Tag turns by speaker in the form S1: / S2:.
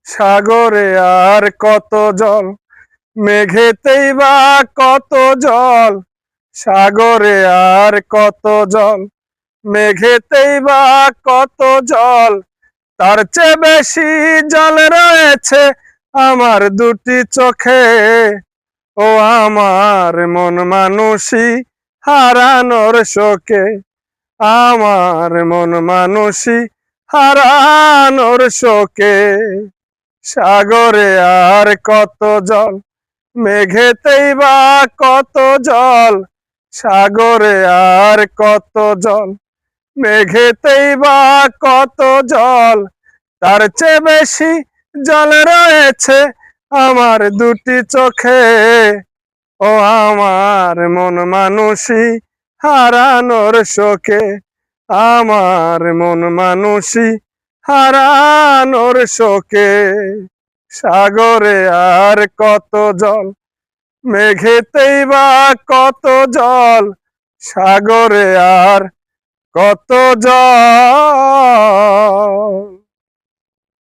S1: সাগরে আর কত জল, মেঘেতেই বা কত জল। সাগরে আর কত জল, মেঘেতেই বা কত জল। তার চেয়ে বেশি জল রয়েছে আমার দুটি চোখে। ও আমার মন মানুষই হারানোর শোকে, আমার মন মানুষই হারানোর শোকে। সাগরে আর কত জল, মেঘেতেই বা কত জল। সাগরে আর কত জল, মেঘেতেই বা কত জল। তার চেয়ে বেশি জল রয়েছে আমার দুটি চোখে। ও আমার মন মানুষই হারানোর শোকে, আমার মন মানুষই হারানোর শোকে। সাগরে আর কত জল, মেঘেতেই বা কত জল। সাগরে আর কত জল।